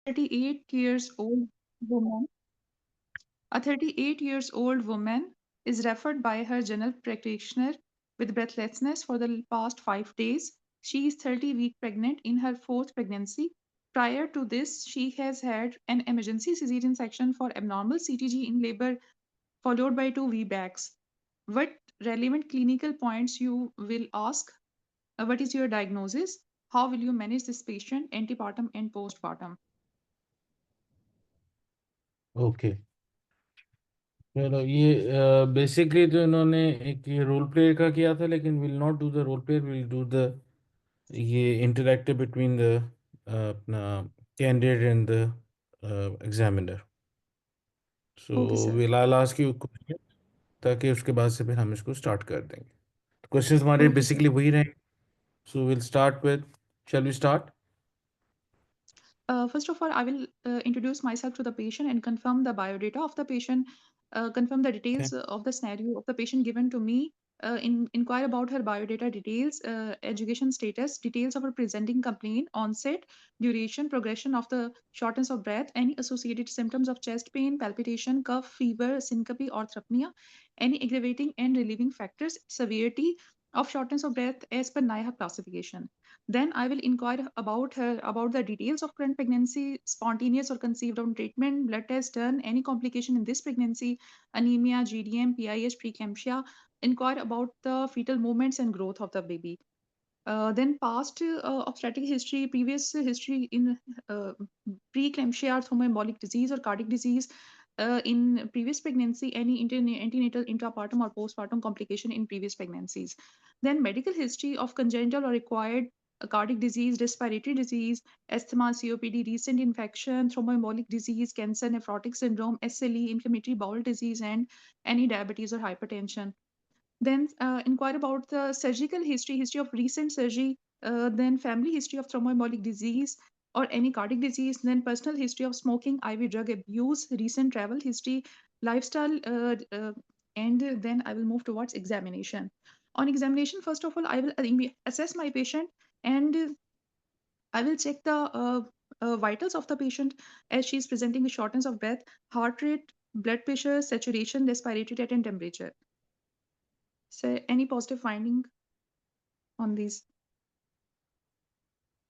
38 years old woman A 38 years old woman is referred by her general practitioner with breathlessness for the past 5 days. She is 30 weeks pregnant in her fourth pregnancy. Prior to this, she has had an emergency cesarean section for abnormal CTG in labor, followed by two VBACs. What relevant clinical points you will ask? What is your diagnosis? How will you manage this patient antepartum and postpartum? Okay, चलो ये basically तो इन्होंने एक ये role play का किया था, लेकिन will not do the role play, will do the ये इंटरेक्टिव बिटवीन द अपना candidate and the examiner. So Okay, sir. Will I ask you question, ताकि उसके बाद से फिर हम इसको स्टार्ट कर देंगे. क्वेश्चंस हमारे Okay, sir. बेसिकली वही रहेंगे. So will start with, shall we start? First of all, I will introduce myself to the patient and confirm the biodata of the patient, confirm the Okay. details of the scenario of the patient given to me, inquire about her biodata details, education status, details of her presenting complaint, onset, duration, progression of the shortness of breath, any associated symptoms of chest pain, palpitation, cough, fever, syncope, or orthopnea, any aggravating and relieving factors, severity of shortness of breath as per NIHA classification. Then I will inquire about her about the details of current pregnancy, spontaneous or conceived on treatment, blood test done, any complication in this pregnancy, anemia, GDM, PIH, preeclampsia. Inquire about the fetal movements and growth of the baby. Then past obstetric history, previous history in preeclampsia, thromboembolic disease or cardiac disease. In previous pregnancy, any antenatal, intrapartum, or postpartum complication in previous pregnancies. Then medical history of congenital or acquired cardiac disease, respiratory disease, asthma, COPD, recent infection, thromboembolic disease, cancer, nephrotic syndrome, SLE, inflammatory bowel disease, and any diabetes or hypertension. Then inquire about the surgical history, history of recent surgery, then family history of thromboembolic disease or any cardiac disease, then personal history of smoking, IV drug abuse, recent travel history, lifestyle, and then I will move towards examination. On examination, first of all, I will assess my patient and I will check the vitals of the patient as she is presenting with shortness of breath, heart rate, blood pressure, saturation, respiratory rate, and temperature. So, any positive finding on these?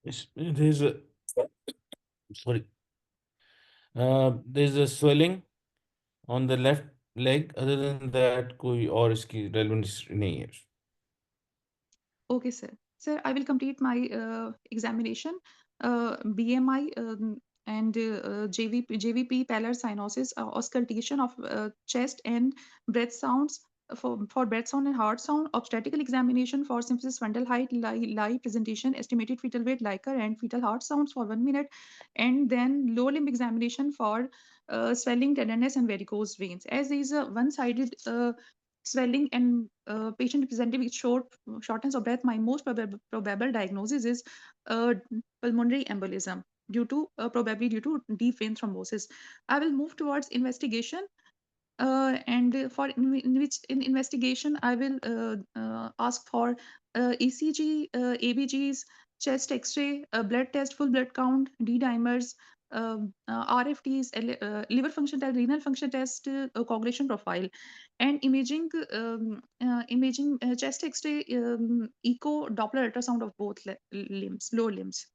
There's a, sorry, there's a swelling on the left leg. Other than that, कोई और इसकी relevance नहीं है. Okay, sir. Sir, I will complete my examination. BMI and JVP, pallor cyanosis, auscultation of chest and breath sounds for breath sound and heart sound, obstetrical examination for symphysis fundal height, lie presentation, estimated fetal weight, Leica, and fetal heart sounds for 1 minute, and then lower limb examination for swelling, tenderness, and varicose veins. As there is a one-sided swelling and patient presenting with shortness of breath, my most probable diagnosis is uh, pulmonary embolism due to probably due to deep vein thrombosis. I will move towards investigation. And for in which in investigation, I will ask for ECG, ABGs, chest X-ray, blood test, full blood count, D dimers, RFTs, liver function test, renal function test, coagulation profile, and imaging chest X-ray, echo, Doppler ultrasound of both limbs, lower limbs.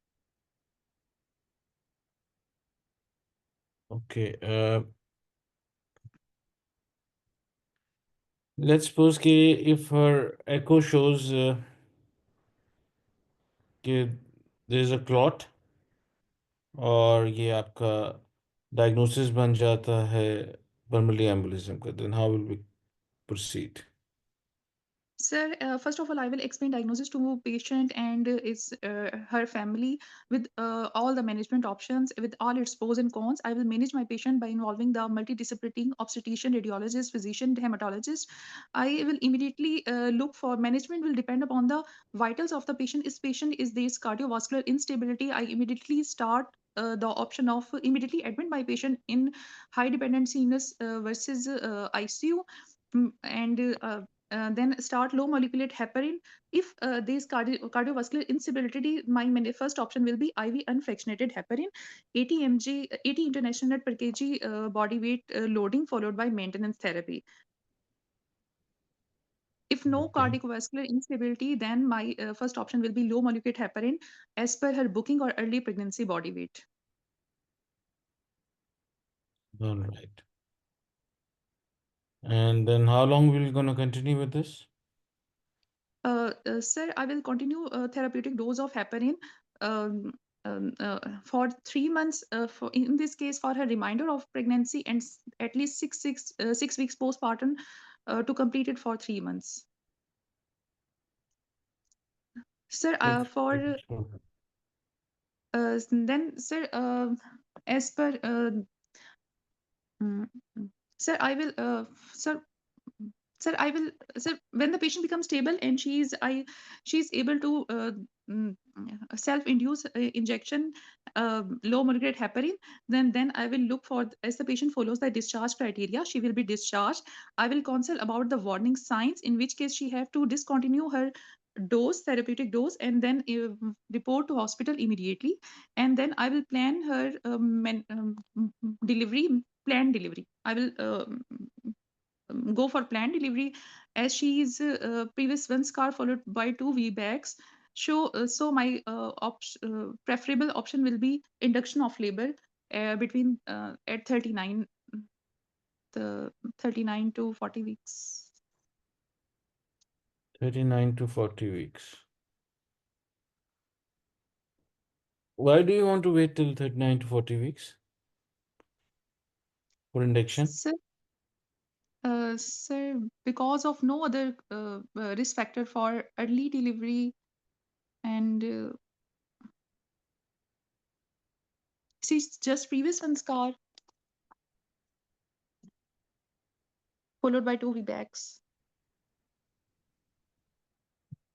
Okay. Let's suppose if her echo shows there is a clot, और ये आपका diagnosis बन जाता है pulmonary embolism का, then how will we proceed? Sir, first of all, I will explain diagnosis to patient and her family with all the management options, with all its pros and cons. I will manage my patient by involving the multidisciplinary obstetrician, radiologist, physician, hematologist. I will immediately look for management will depend upon the vitals of the patient. If patient is this cardiovascular instability, I immediately start the option of immediately admit my patient in high dependency illness versus ICU. And then start low molecular heparin. If this cardiovascular instability, my first option will be IV unfractionated heparin, 80 mg, 80 international unit per kg body weight loading followed by maintenance therapy. If no Okay. cardiovascular instability, then my first option will be low molecular heparin as per her booking or early pregnancy body weight. All right. And then how long will you gonna continue with this? Sir, I will continue therapeutic dose of heparin for 3 months. For in this case, for her reminder of pregnancy and at least 6 weeks postpartum to complete it for 3 months. Sir, for then, sir, as per mm, sir, I will sir. Sir, I will, sir, when the patient becomes stable and she's able to mm, self-induce injection low molecular heparin, then I will look for, as the patient follows the discharge criteria, she will be discharged. I will counsel about the warning signs, in which case she have to discontinue her therapeutic dose, and then report to hospital immediately. And then I will plan her delivery, planned delivery. I will go for planned delivery, as she is previous one scar followed by two VBACs. So my preferable option will be induction of labor between at 39, the 39 to 40 weeks. 39 to 40 weeks. Why do you want to wait till 39 to 40 weeks for induction? Sir, because of no other risk factor for early delivery, and she's just previous one scar followed by two VBACs.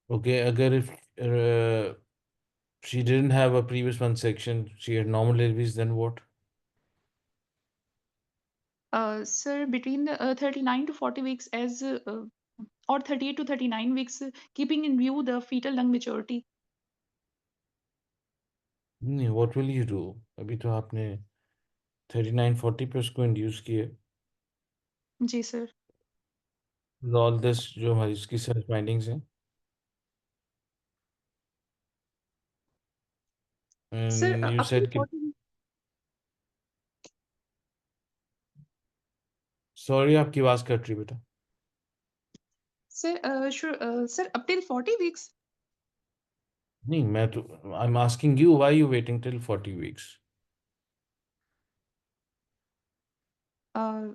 Okay, agar if she didn't have a previous one section, she had normal deliveries, then what? Sir, between the 39 to 40 weeks or 38 to 39 weeks, keeping in view the fetal lung maturity. नहीं, what will you do? अभी तो आपने 39-40 पे उसको induce किए. जी sir. All this जो हमारी इसकी सारी फाइंडिंग्स हैं. Sir And you up to said कि 40. सॉरी आपकी आवाज़ कट रही बेटा. Sir, sure, sir, up till 40 weeks. नहीं मैं तो I'm asking you why you waiting till 40 weeks? Uh,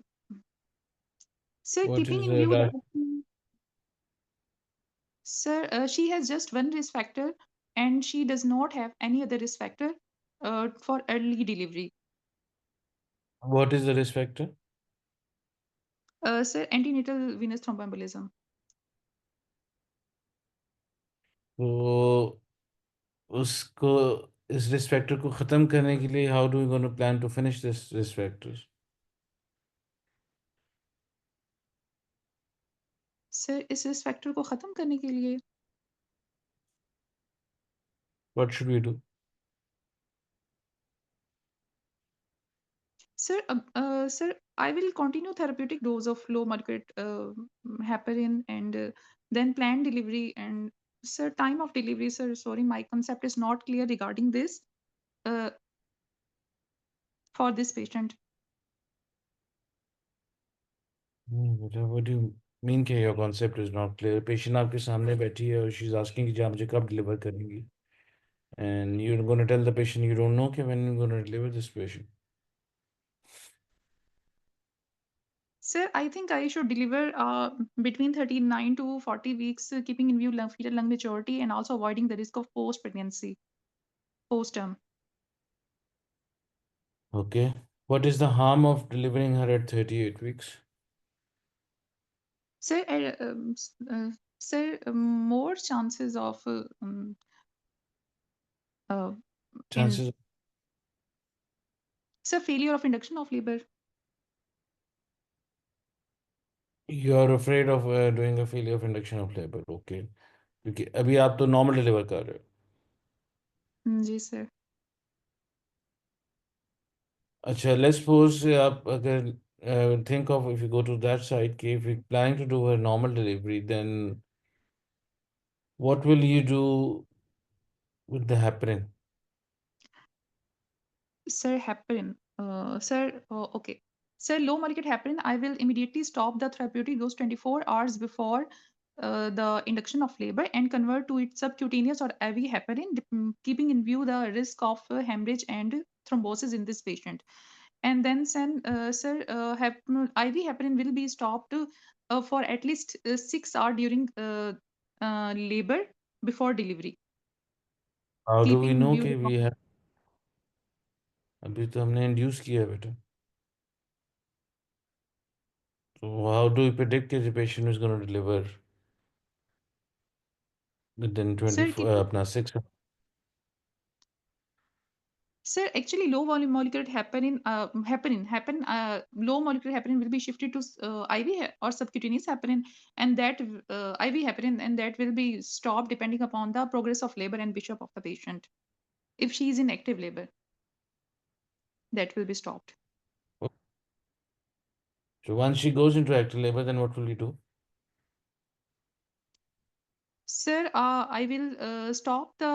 Sir, What keeping is in the view the rash? sir, she has just one risk factor, and she does not have any other risk factor for early delivery. What is the risk factor? Sir, antenatal venous thromboembolism. तो उसको इस risk factor को ख़त्म करने के लिए how do you gonna plan to finish this risk factors? Sir, इस risk factor को खत्म करने के लिए what should we do? Sir, I will continue therapeutic dose of low molecular heparin, and then plan delivery. And sir, time of delivery, sir, sorry, my concept is not clear regarding this uh, for this patient. What do you mean कि your concept is not clear? Patient आपके सामने बैठी है और she is asking कि जी आप मुझे कब डिलीवर करेंगी, and you are gonna tell the patient you don't know कि when you gonna deliver this patient. Sir, I think I should deliver between 39 to 40 weeks, keeping in view fetal lung maturity and also avoiding the risk of post-pregnancy, post-term. Okay, what is the harm of delivering her at 38 weeks? Sir, sir, more chances of uh, in chances sir failure of induction of labor. You are afraid of doing a failure of induction of labour, okay, क्योंकि अभी आप तो normal deliver कर रहे हो। जी sir. अच्छा, let's suppose आप अगर think of, if you go to that side कि if you planning to do a normal delivery, then what will you do with the heparin? Sir, heparin. Okay. Sir, low molecular heparin, I will immediately stop the therapeutic dose 24 hours before the induction of labor and convert to its subcutaneous or IV heparin, keeping in view the risk of hemorrhage and thrombosis in this patient. And then, sir, IV heparin will be stopped for at least 6 hours during labor before delivery, how do we keeping in no view कि the we have, अभी तो हमने induce किया है बेटा, तो how do you predict कि the patient is gonna deliver within sir, keeping अपना 6? Sir, actually, low volume molecular low molecular heparin will be shifted to or subcutaneous heparin, and that IV heparin, and that will be stopped depending upon the progress of labor and bishop of the patient. If she is in active labor, that will be stopped. So once she goes into active labor, then what will you do? Sir, I will stop the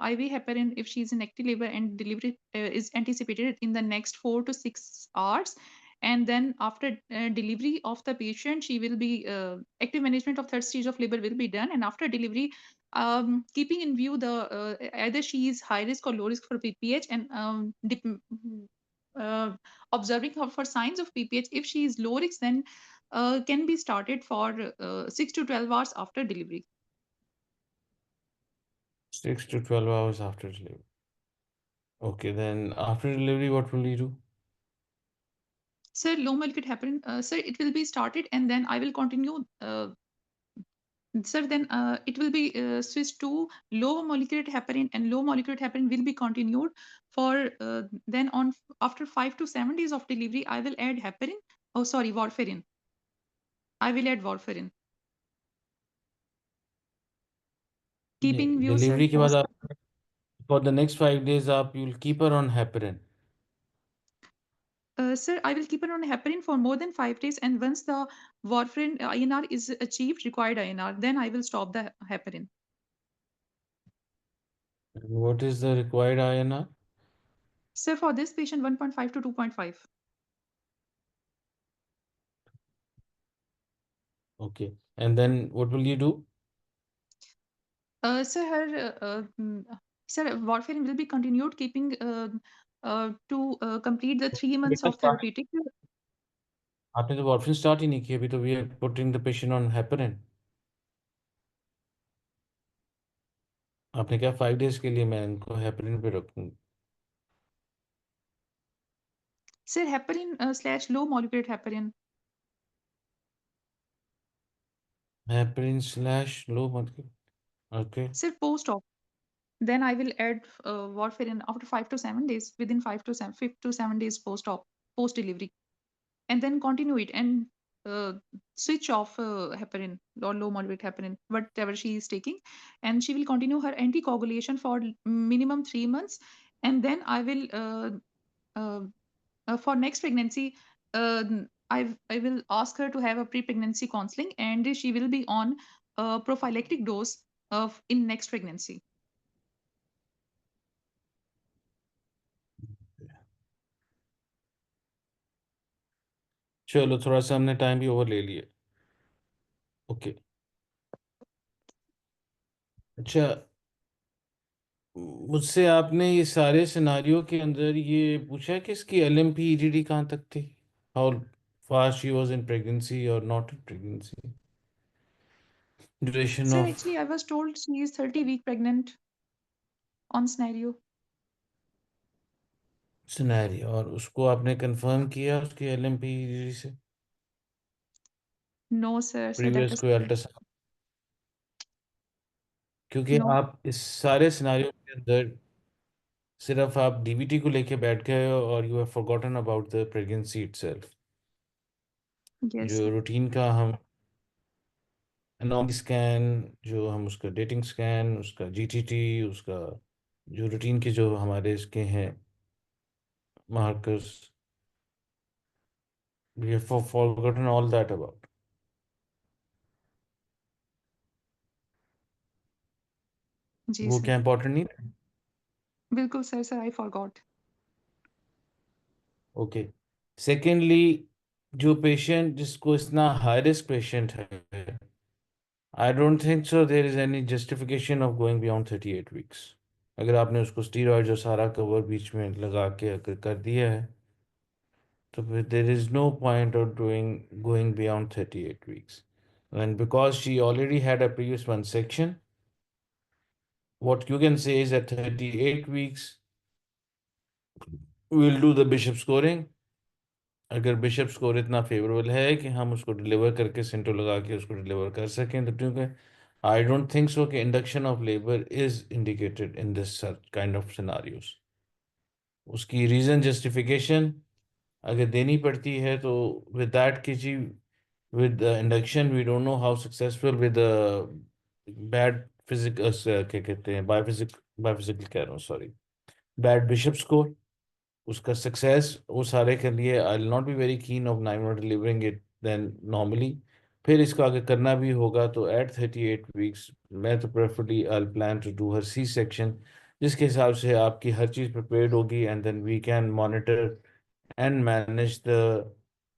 IV heparin if she is in active labor and delivery is anticipated in the next 4 to 6 hours. And then after delivery of the patient, she will be active management of third stage of labor will be done. And after delivery, keeping in view the either she is high risk or low risk for PPH and uh, observing her for signs of PPH. If she is low risk, then can be started for 6 to 12 hours after delivery. 6 to 12 hours after delivery. Okay, then after delivery, what will you do? Sir, low molecular heparin, sir, it will be started and then I will continue. Sir, then it will be switched to low molecular heparin, and low molecular heparin will be continued for then on after 5 to 7 days of delivery. I will add heparin. Oh, sorry, warfarin. I will add warfarin. Keeping view, sir, delivery के बाद post. आप for the next 5 days आप you'll keep her on heparin. Sir, I will keep it on heparin for more than 5 days, and once the warfarin INR is achieved, required INR, then I will stop the heparin. And what is the required INR? Sir, for this patient, 1.5 to 2.5. Okay, and then what will you do? Sir, sir, warfarin will be continued, keeping to complete the 3 months बेटा of start, therapeutic. आपने तो वॉर्फिन start ही नहीं किया अभी, तो we are putting the patient on heparin. आपने क्या 5 days के लिए मैं इनको हेपरिन पे रखूँ? Sir, heparin slash low molecular heparin. Heparin slash low मतलब, okay. Sir, post-op. Then I will add warfarin after 5 to 7 days, within 5 to 7 post-op, post-delivery, and then continue it and uh, switch off heparin or low molecular heparin, whatever she is taking, and she will continue her anticoagulation for minimum 3 months, and then I will uh, for next pregnancy, uh, I will ask her to have a pre-pregnancy counseling, and she will be on a prophylactic dose of in next pregnancy. चलो थोड़ा सा हमने time भी over ले लिया। Okay, अच्छा, मुझसे आपने ये सारे सिनारियो के अंदर ये पूछा कि इसकी LMP EDD कहाँ तक थी? How fast she was in pregnancy or not in pregnancy, duration Sir, of actually, I was told she is 30-week pregnant on scenario. Scenario, और उसको आपने कंफर्म किया उसकी LMP EDD से? No, sir, that previous is कोई ultrasound? क्योंकि no. आप इस सारे सिनारियो के अंदर सिर्फ आप DVT को लेके बैठ गए हो और you have forgotten about the pregnancy itself. Yes जो सर। रूटीन का हम एनोमी स्कैन, जो हम उसका डेटिंग स्कैन, उसका जीटीटी, उसका जो रूटीन के जो हमारे इसके हैं markers, we have forgotten all that about. जी वो सर। क्या इंपॉर्टेंट नहीं था? बिल्कुल sir, sir I forgot. Okay. Secondly, जो पेशेंट जिसको इतना हाई रिस्क पेशेंट है, I don't think so there is any justification of going beyond 38 weeks. अगर आपने उसको स्टीरॉयड जो सारा कवर बीच में लगा के अगर कर दिया है, तो फिर there is no point of doing going beyond 38 weeks. And because she already had a previous one section, what you can say is at 38 weeks, we'll do the bishop scoring. अगर बिशप स्कोर इतना favourable है कि हम उसको deliver करके CentOS लगा के उसको डिलीवर कर सकें, तो क्योंकि आई डोंट थिंक सो कि induction of labour is indicated in this kind of scenarios. उसकी रीज़न जस्टिफिकेशन अगर देनी पड़ती है तो विद दैट कि जी with induction we don't know how successful with bad physic क्या कहते हैं बायोफिजिकल कह रहा हूँ, सॉरी, बैड बिशप स्कोर, उसका सक्सेस वो सारे के लिए I will not be very keen of nine not delivering it then normally. फिर इसको आगे करना भी होगा तो एट 38 वीक्स मैं तो preferably I plan to do her C section, जिसके हिसाब से आपकी हर चीज़ प्रिपेयर्ड होगी and then we can monitor and manage the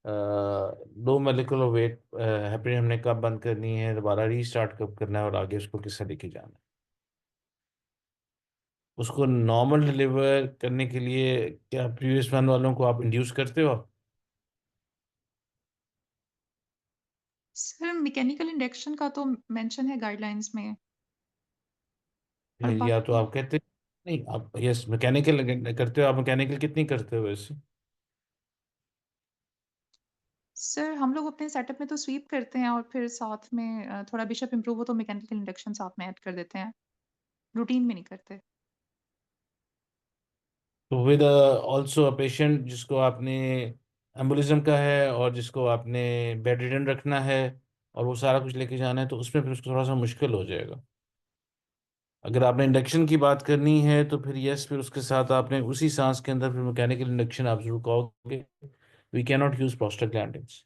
low molecular weight heparin हमने कब बंद करनी है, दोबारा रीस्टार्ट कब करना है और आगे उसको किससे लेके जाना है। उसको नॉर्मल डिलीवर करने के लिए क्या प्रीवियस वन वालों को आप इंड्यूस करते हो आप? सर मैकेनिकल इंडक्शन का तो मेंशन है गाइडलाइंस में। और या तो बाकी आप कहते नहीं, आप यस मैकेनिकल करते हो। आप मैकेनिकल कितनी करते हो वैसे? सर हम लोग अपने सेटअप में तो स्वीप करते हैं और फिर साथ में थोड़ा बिशप इम्प्रूव हो तो मैकेनिकल इंडक्शन साथ में ऐड कर देते हैं। रूटीन में नहीं करते। तो विद ऑल्सो अ पेशेंट जिसको आपने एम्बोलिज्म का है और जिसको आपने बेड रिडन रखना है और वो सारा कुछ लेके जाना है, तो उसमें फिर उसको थोड़ा सा मुश्किल हो जाएगा। अगर आपने इंडक्शन की बात करनी है तो फिर यस, फिर उसके साथ आपने उसी सांस के अंदर फिर मैकेनिकल इंडक्शन आप जरूर कहोगे। We can not use prostaglandins.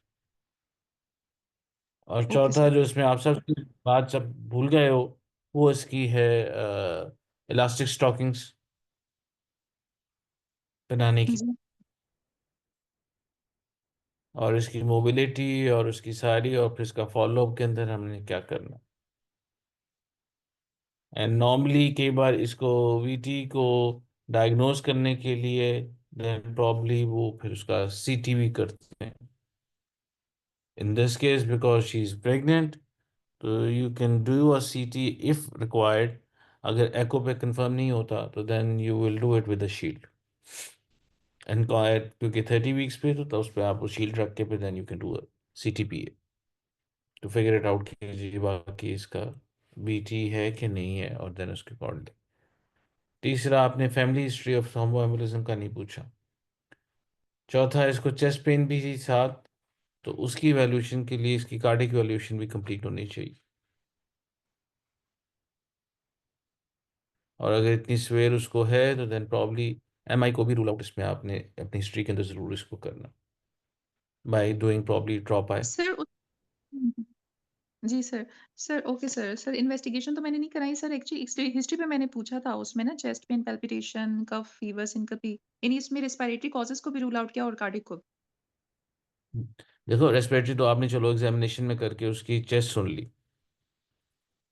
और ओके चौथा सर। जो इसमें आप सब बात सब भूल गए हो, वो इसकी है इलास्टिक स्टॉकिंग्स बनाने की, जी और इसकी मोबिलिटी और उसकी सारी, और फिर इसका फॉलोअप के अंदर हमने क्या करना। एंड नॉर्मली कई बार इसको वीटी को डायग्नोज करने के लिए देन प्रॉब्ली वो फिर उसका सीटी भी करते हैं। In this case because she is pregnant, तो यू कैन डू अ सीटी इफ रिक्वायर्ड। अगर एको पे कंफर्म नहीं होता तो then you will do it with a shield and, क्योंकि 30 वीक्स पे तो उस पर आप वो शील्ड रख के फिर then you can do a CTP to figure it out कीजिए बाकी इसका बीटी है कि नहीं है, और देन उसके अकॉर्डिंग। तीसरा, आपने family history of thrombo embolism का नहीं पूछा। चौथा, इसको चेस्ट पेन भी थी साथ, तो उसकी इवैल्यूएशन के लिए इसकी कार्डिक इवैल्यूएशन भी कंप्लीट होनी चाहिए। और अगर इतनी सवेर उसको है तो देन प्रॉब्ली एमआई को भी रूल आउट इसमें आपने अपनी हिस्ट्री के अंदर ज़रूर इसको करना by doing probably drop I. Sir जी sir. Sir okay sir. Sir investigation तो मैंने नहीं कराई सर, एक्चुअली हिस्ट्री हिस्ट्री पे मैंने पूछा था उसमें ना चेस्ट पेन, पैल्पिटेशन, कफ, फीवर, सिनकपी, यानी इसमें रेस्पिरेटरी कॉजेज़ को भी रूल आउट किया और कार्डिक को भी। देखो रेस्पिरेटरी तो आपने चलो एग्जामिनेशन में करके उसकी चेस्ट सुन ली,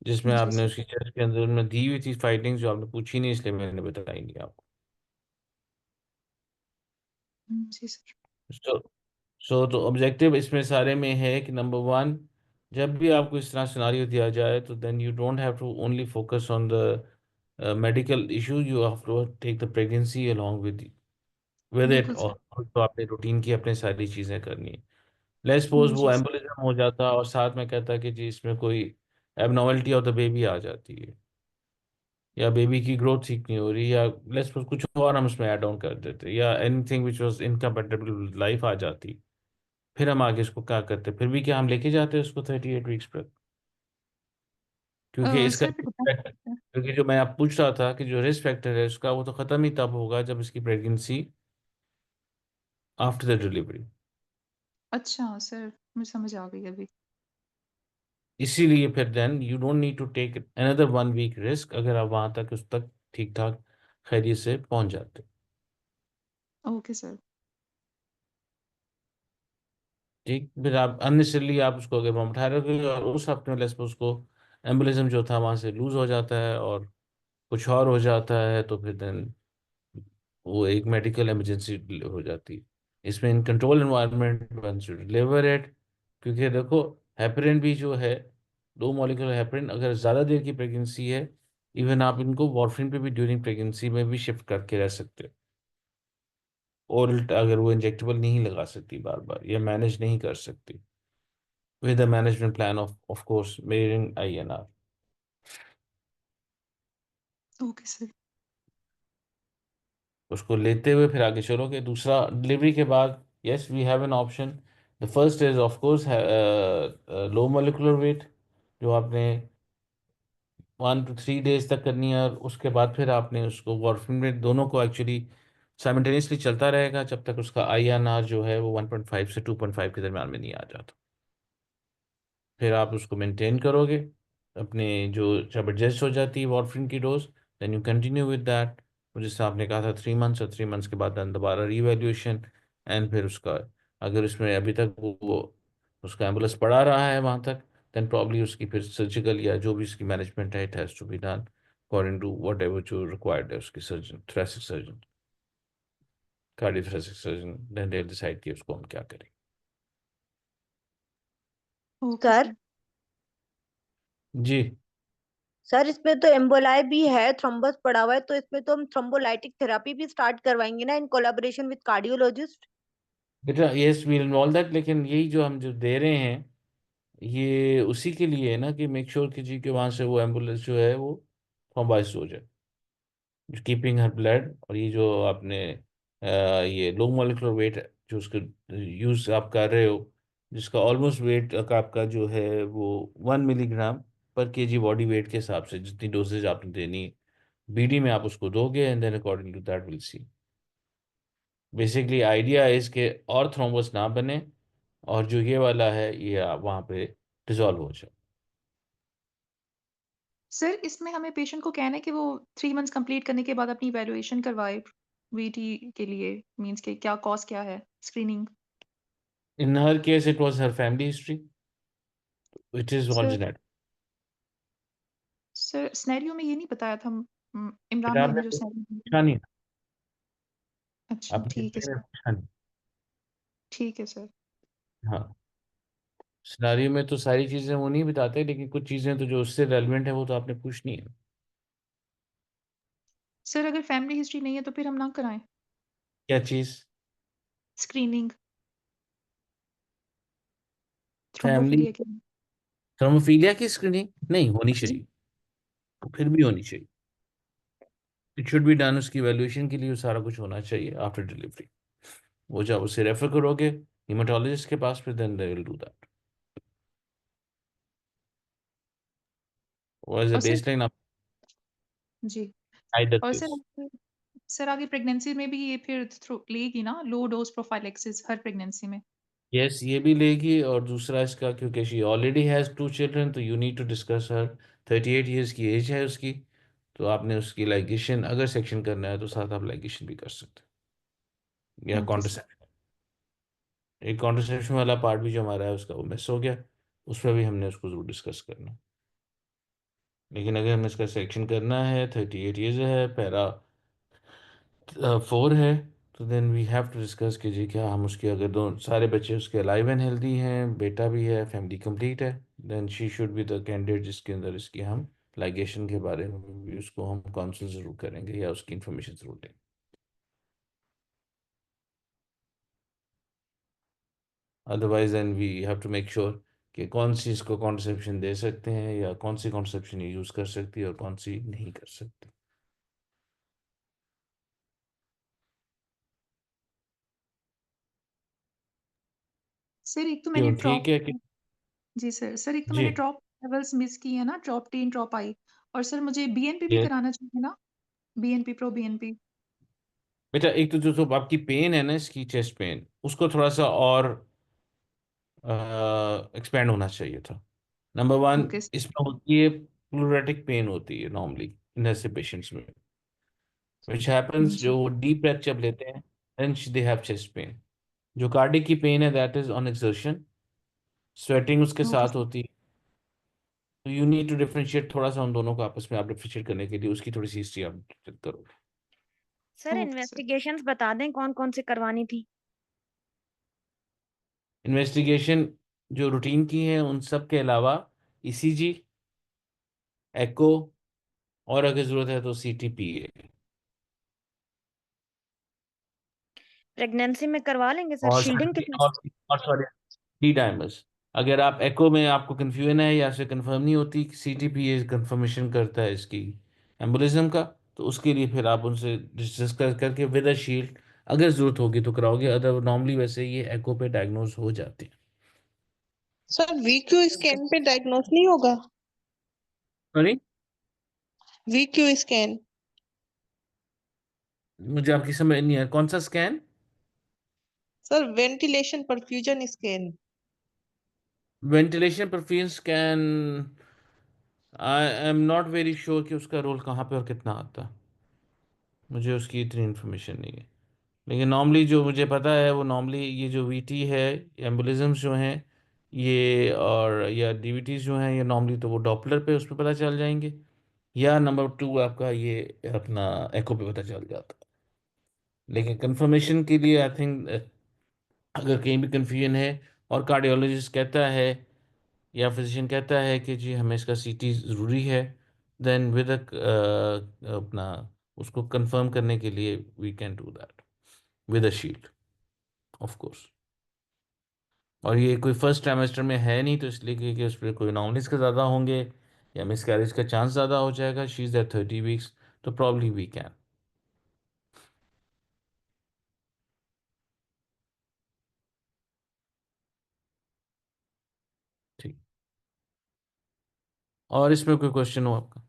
जिसमें जी आपने सर। उसकी चेस्ट के अंदर में दी हुई थी फाइटिंग्स जो आपने पूछी नहीं, इसलिए मैंने बताई नहीं आपको। जी सर। सो तो ऑब्जेक्टिव इसमें सारे में है कि नंबर वन, जब भी आपको इस तरह सिनारियो दिया जाए तो then you don't have to only focus on the medical issue, you have to take the pregnancy along with it, बिल्कुल सर। और तो आपने रूटीन की अपने सारी चीज़ें करनी है। लेट्स सपोज वो जी सर। एम्बोलिज्म हो जाता और साथ में कहता कि जी इसमें कोई एबनॉर्मलिटी ऑफ द बेबी आ जाती है, या बेबी की ग्रोथ ठीक नहीं हो रही, या लेट्स सपोज कुछ और हम उसमें ऐड ऑन कर देते, या anything which was incompatible life आ जाती, फिर हम आगे इसको क्या करते, फिर भी क्या हम लेके जाते हैं उसको 38 वीक्स पर, क्योंकि इसका सर फिर क्योंकि जो मैं आप पूछ रहा था कि जो रिस्क फैक्टर है उसका, वो तो ख़त्म ही तब होगा जब इसकी प्रेगनेंसी आफ्टर द डिलीवरी। अच्छा सर, मुझे समझ आ गई अभी। इसीलिए फिर then you don't need to take another 1 week risk, अगर आप वहां तक उस तक ठीक ठाक खैरियत से पहुंच जाते। Okay sir. ठीक, फिर आप अननेसेसरली आप उसको अगर वहाँ बैठा रहोगे और उस हफ्ते में लेट्स उसको एम्बुलिज्म जो था वहां से लूज हो जाता है और कुछ और हो जाता है, तो फिर देन वो एक मेडिकल इमरजेंसी हो जाती है। इसमें in control environment one should deliver it, क्योंकि देखो हेपरिन भी जो है, 2 मॉलिक्यूलर हेपरिन, अगर ज़्यादा देर की प्रेगनेंसी है, इवन आप इनको वॉर्फिन पे भी ड्यूरिंग प्रेगनेंसी में भी शिफ्ट करके रह सकते हो। ओरल अगर वो इंजेक्टेबल नहीं लगा सकती बार बार या मैनेज नहीं कर सकती with the management plan of course marrying INR। Okay sir. उसको लेते हुए फिर आगे चलोगे दूसरा डिलीवरी के बाद, yes we have an option. The first is of course low molecular weight, जो आपने 1 to 3 डेज तक करनी है, और उसके बाद फिर आपने उसको वॉर्फिन में, दोनों को एक्चुअली साइमल्टेनियसली चलता रहेगा जब तक उसका INR जो है वो 1.5 से 2.5 के दरम्यान में नहीं आ जाता। फिर आप उसको मेंटेन करोगे अपने, जो जब एडजस्ट हो जाती है वॉर्फिन की dose, then you continue with that. जैसे आपने कहा था 3 मंथ्स, और 3 मंथ्स के बाद then दोबारा रीवैल्यूएशन। एंड फिर उसका, अगर उसमें अभी तक वो उसका एम्बुलेंस पड़ा रहा है वहाँ तक, देन प्रॉब्ली उसकी फिर सर्जिकल या जो भी उसकी मैनेजमेंट है, it has to be done according to whatever जो रिक्वायर्ड है उसकी surgeon, thoracic surgeon, cardiothoracic surgeon, then they decide कि उसको हम क्या करें। Okay sir sir. जी सर इसमें तो एम्बोलाई भी है, थ्रोम्बस पड़ा हुआ है, तो इसमें तो हम थ्रोम्बोलाइटिक थेरेपी भी स्टार्ट करवाएंगे ना इन कोलैबोरेशन विद कार्डियोलॉजिस्ट। बेटा, यस वी इन्वॉल्व दैट, लेकिन यही जो हम जो दे रहे हैं ये उसी के लिए है ना, कि मेक श्योर कीजिए कि वहाँ से वो एम्बुलेंस जो है वो थ्रोम्बाइज हो जाए, कीपिंग हर ब्लड। और ये जो आपने ये लो मोलिकुलर वेट जो उसका यूज़ आप कर रहे हो, जिसका ऑलमोस्ट वेट का आपका जो है वो 1 मिलीग्राम पर KG बॉडी वेट के हिसाब से जितनी डोजेज आपने देनी है BD में आप उसको दोगे, and then according to that will see. Basically idea है इसके और थ्रोम्बस ना बने, और जो ये वाला है ये वहाँ पे डिजॉल्व हो जाए। सर इसमें हमें पेशेंट को कहना है कि वो 3 मंथ्स कंप्लीट करने के बाद अपनी इवैल्यूएशन करवाए वीटी के लिए, मींस के क्या कॉस्ट क्या है screening. In her case, it was her family history, which is all sir genetic. Sir scenario में ये नहीं बताया था इमरान बेटा भाई आपने ने जो कुछ सिनेरियो। पूछा नहीं, अच्छा आपने ठीक है किसी ने सर। पूछा नहीं। ठीक है सर। हाँ, सिनारियो में तो सारी चीजें वो नहीं बताते, लेकिन कुछ चीजें तो जो उससे रेलिवेंट है वो तो आपने पूछनी है। सर अगर फैमिली हिस्ट्री नहीं है तो फिर हम ना कराएं क्या चीज? स्क्रीनिंग फैमिली थ्रोम्बोफिलिया के लिए। थर्मोफीलिया की स्क्रीनिंग नहीं होनी जी। चाहिए, फिर भी होनी चाहिए। इट शुड बी डन, उसकी वैल्यूएशन के लिए सारा कुछ होना चाहिए आफ्टर डिलीवरी। वो जब उसे रेफर करोगे हीमाटोलॉजिस्ट के पास, फिर then they will do that. वो एज अ और सर बेसलाइन आप जी। हाइड और दिस। सर आगे प्रेगनेंसी में भी ये फिर थ्रो लेगी ना लो डोज प्रोफाइलेक्सिस हर प्रेगनेंसी में। यस, ये भी लेगी, और दूसरा इसका, क्योंकि शी ऑलरेडी हैज़ 2 चिल्ड्रन, तो you need to discuss her 38 years की एज है उसकी, तो आपने उसकी लाइगेशन अगर सेक्शन करना है तो साथ आप लाइगेशन भी कर सकते हैं, या ओके सर। कॉन्ट्रसेप्शन। एक कॉन्ट्रसेप्शन वाला पार्ट भी जो हमारा है उसका वो मिस हो गया, उस पर भी हमने उसको जरूर डिस्कस करना है। लेकिन अगर हमें इसका सेक्शन करना है, 38 ईयर्स है, पैरा 4 है, तो then we have to discuss कीजिए क्या हम उसके, अगर दो सारे बच्चे उसके अलाइव एंड हेल्दी हैं, बेटा भी है, फैमिली कंप्लीट है, then she should be the candidate जिसके अंदर इसकी हम लाइगेशन के बारे में भी उसको हम काउंसिल ज़रूर करेंगे या उसकी इन्फॉर्मेशन ज़रूर देंगे। Otherwise then we have to make sure कि कौन सी इसको कॉन्ट्रसेप्शन दे सकते हैं, या कौन सी कॉन्ट्रसेप्शन ये यूज़ कर सकती है और कौन सी नहीं कर सकती। सर एक तो मैंने क्यों, टॉप, ठीक है कि? जी सर एक तो जी। मैंने टॉप लेवल्स मिस किए हैं ना, टॉप 10 टॉप आई, और सर मुझे बीएनपी भी ये कराना चाहिए ना, बीएनपी प्रो बीएनपी। बेटा, एक तो जो आपकी पेन है ना, इसकी चेस्ट पेन, उसको थोड़ा सा और एक्सपेंड होना चाहिए था। नंबर वन, ओके इसमें होती है प्लूरेटिक पेन होती है नॉर्मली इन ऐसे पेशेंट्स में, विच हैपेंस जी। जो डीप ब्रेथ जब लेते हैं then they have chest pain. जो कार्डिक की पेन है that is on exertion, sweating उसके ओके साथ होती है। तो यू नीड टू डिफरेंशिएट थोड़ा सा उन दोनों को आपस में, आप डिफरेंशिएट करने के लिए उसकी थोड़ी सी हिस्ट्री आप करो। Sir okay sir. इन्वेस्टिगेशंस बता दें कौन कौन से करवानी थी। इन्वेस्टिगेशन जो रूटीन की है उन सब के अलावा ईसीजी, एको, और अगर जरूरत है तो सीटीपीए, प्रेगनेंसी में करवा लेंगे सर, और शील्डिंग के साथ। और सॉरी, डी डाइमर्स। अगर आप एको में आपको कंफ्यूजन है या फिर कंफर्म नहीं होती, सीटीपीए कंफर्मेशन करता है इसकी एम्बोलिज्म का, तो उसके लिए फिर आप उनसे डिस्कस करके विद अ शील्ड अगर जरूरत होगी तो कराओगे, अदर नॉर्मली वैसे ये एको पे डायग्नोज हो जाते हैं। सर वीक्यू स्कैन पे डायग्नोस नहीं होगा? Sorry, VQ scan. मुझे आपकी समझ नहीं आया, कौन सा scan? Sir ventilation perfusion scan. Ventilation perfusion scan, I am not very sure कि उसका रोल कहाँ पे और कितना आता है, मुझे उसकी इतनी इन्फॉर्मेशन नहीं है। लेकिन नॉर्मली जो मुझे पता है वो नॉर्मली ये जो वीटी है, एम्बुलिज्म्स जो हैं ये, और या डीवीटीज जो हैं ये नॉर्मली तो वो डॉपलर पे उस पर पता चल जाएंगे, या नंबर टू आपका ये अपना एको पे पता चल जाता है। लेकिन कंफर्मेशन के लिए आई थिंक अगर कहीं भी कंफ्यूजन है और कार्डियोलॉजिस्ट कहता है या फिजिशियन कहता है कि जी हमें इसका सीटी ज़रूरी है, देन विद अपना उसको कंफर्म करने के लिए we can do that with a shield of course. और ये कोई फर्स्ट ट्राइमेस्टर में है नहीं, तो इसलिए कि उस पर कोई नॉर्मलीज का ज़्यादा होंगे या मिसकैरेज का चांस ज़्यादा हो जाएगा, शी इज़ दैट 30 वीक्स, तो प्रॉब्ली वी कैन। ठीक। और इसमें कोई क्वेश्चन हो आपका?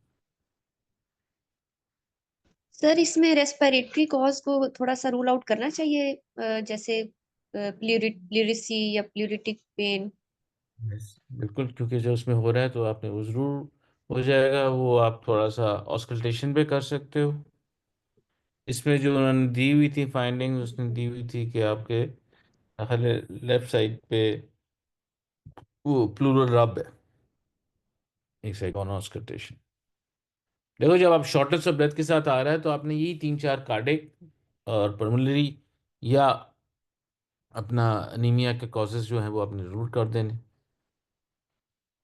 सर इसमें रेस्पिरेटरी कॉज को थोड़ा सा रूल आउट करना चाहिए, जैसे प्लूरिसी या प्लूरिटिक पेन। Yes, बिल्कुल, क्योंकि जो उसमें हो रहा है तो आपने वो ज़रूर हो जाएगा, वो आप थोड़ा सा ऑस्कल्टेशन पे कर सकते हो। इसमें जो उन्होंने दी हुई थी फाइंडिंग, उसने दी हुई थी कि आपके लेफ्ट साइड पे वो प्लूरल रब है, एक साइड ऑन ऑस्कल्टेशन। देखो, जब आप शॉर्टनेस ऑफ ब्रेथ के साथ आ रहा है तो आपने यही तीन चार कार्डिक और पल्मोनरी या अपना अनीमिया के कॉजेज जो हैं वो आपने जरूर कर देने।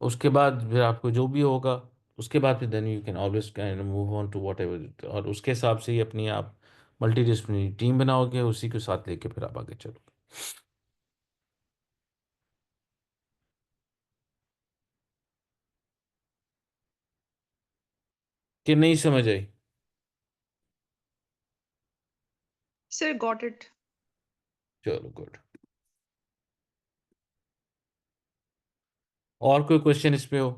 उसके बाद फिर आपको जो भी होगा उसके बाद फिर then you can always can move on to whatever, और उसके हिसाब से ही अपनी आप मल्टी डिसिप्लिनरी टीम बनाओगे, उसी के साथ लेके फिर आप आगे चलोगे। कि नहीं समझ आई? Sir got it. चलो गुड। और कोई क्वेश्चन इस पे हो?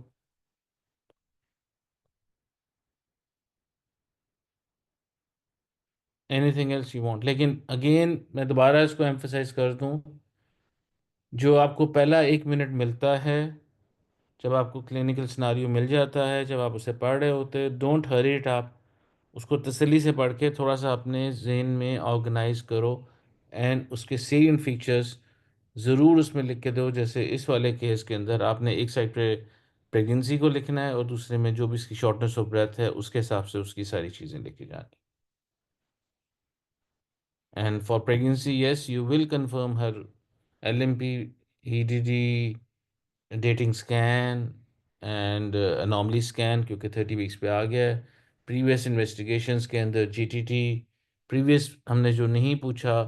Anything else you want? लेकिन अगेन मैं दोबारा इसको एम्फेसाइज कर दूं, जो आपको पहला 1 मिनट मिलता है जब आपको क्लिनिकल सिनारियो मिल जाता है, जब आप उसे पढ़ रहे होते हैं, डोंट हरी इट, आप उसको तसल्ली से पढ़ के थोड़ा सा अपने जहन में ऑर्गेनाइज करो, एंड उसके सेलिएंट फीचर्स ज़रूर उसमें लिख के दो। जैसे इस वाले केस के अंदर आपने एक साइड पे प्रेगनेंसी को लिखना है और दूसरे में जो भी इसकी शॉर्टनेस ऑफ ब्रेथ है उसके हिसाब से उसकी सारी चीज़ें लिखी जानी। And for pregnancy, yes, you will confirm her LMP, EDD, dating scan and anomaly scan, क्योंकि 30 वीक्स पे आ गया है। प्रीवियस इन्वेस्टिगेशंस के अंदर GTT, प्रीवियस हमने जो नहीं पूछा,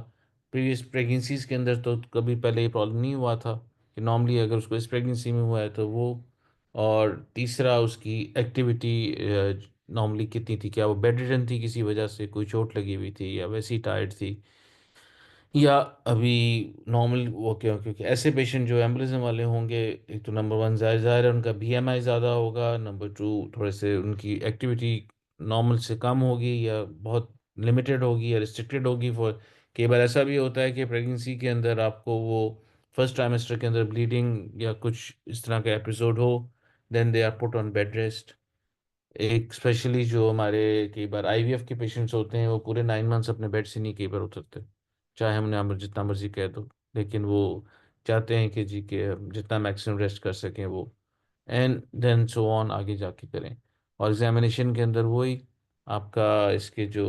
प्रीवियस प्रेगनेंसीज के अंदर तो कभी पहले ये प्रॉब्लम नहीं हुआ था कि नॉर्मली अगर उसको इस प्रेगनेंसी में हुआ है तो वो। और तीसरा उसकी एक्टिविटी नॉर्मली कितनी थी, क्या वो बेड रिडन थी, किसी वजह से कोई चोट लगी हुई थी, या वैसी टायर्ड थी, या अभी नॉर्मल वो क्या, क्योंकि ऐसे पेशेंट जो एम्बुलिज्म वाले होंगे, एक तो नंबर वन ज़ाहिर है उनका बीएमआई ज़्यादा होगा, नंबर टू थोड़े से उनकी एक्टिविटी नॉर्मल से कम होगी या बहुत लिमिटेड होगी या रिस्ट्रिक्टेड होगी। फॉर कई बार ऐसा भी होता है कि प्रेगनेंसी के अंदर आपको वो फर्स्ट ट्राइमेस्टर के अंदर ब्लीडिंग या कुछ इस तरह का एपिसोड हो, then they are put on bed rest. एक स्पेशली जो हमारे कई बार आईवीएफ के पेशेंट्स होते हैं, वो पूरे 9 मंथ्स अपने बेड से नहीं कई बार उतरते, चाहे हमने जितना मर्जी कह दो, लेकिन वो चाहते हैं कि जी के हम जितना मैक्सिमम रेस्ट कर सकें वो, एंड देन सो ऑन आगे जाके करें। और एग्जामिनेशन के अंदर वही आपका इसके जो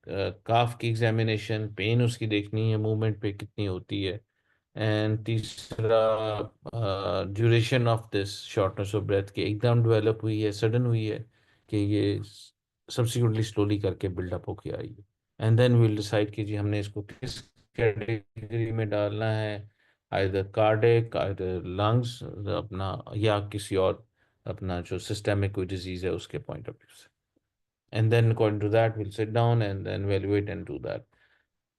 काफ की एग्जामिनेशन, पेन उसकी देखनी है, मूवमेंट पे कितनी होती है, एंड तीसरा duration of this shortness of breath की एकदम डेवलप हुई है, सडन हुई है कि ये सब्सिक्वेंटली स्लोली करके बिल्डअप होके आई है। And then we will decide कि जी हमने इसको किस कैटेगरी में डालना है, आइदर कार्डिक, आइदर लंग्स अपना, या किसी और अपना जो सिस्टेमिक कोई डिजीज है उसके पॉइंट ऑफ व्यू से। And then according to that will sit down and then evaluate and do that.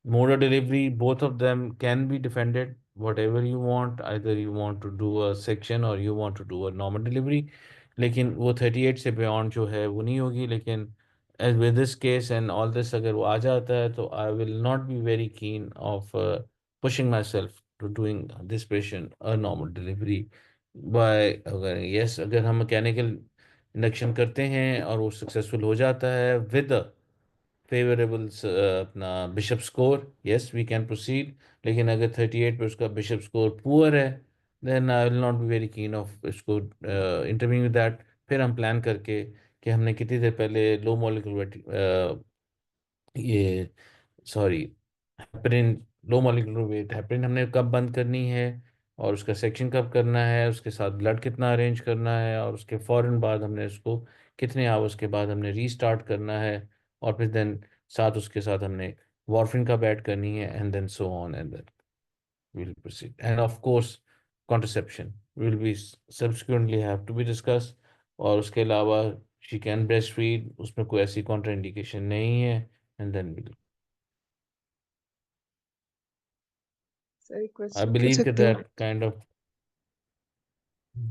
Mode of delivery, both of them can be defended, whatever you want, either you want to do a section or you want to do a normal delivery, लेकिन वो 38 से beyond जो है वो नहीं होगी। लेकिन as with this case and all this अगर वो आ जाता है तो I will not be very keen of pushing myself to doing this patient a normal delivery by, अगर yes अगर हम मैकेनिकल इंडक्शन करते हैं और वो सक्सेसफुल हो जाता है विद फेवरेबल अपना Bishop score, yes we can proceed. लेकिन अगर 38 पे उसका बिशप स्कोर पुअर है, then I will not be very keen of इसको इंटरव्यू विद दैट। फिर हम प्लान करके कि हमने कितनी देर पहले लो मॉलिक्यूलर ये sorry heparin, low molecular weight heparin हमने कब बंद करनी है, और उसका सेक्शन कब करना है, उसके साथ ब्लड कितना अरेंज करना है, और उसके फ़ौरन बाद हमने उसको कितने आवर्स के बाद हमने रीस्टार्ट करना है, और फिर देन साथ उसके साथ हमने वार्फिन कब ऐड करनी है, and then so on and then we'll proceed. And of course, contraception will be subsequently have to be discussed. और उसके अलावा she can breastfeed, उसमें कोई ऐसी contraindication नहीं है, and then we'll, sir I question पूछ believe सकती हूँ? that kind of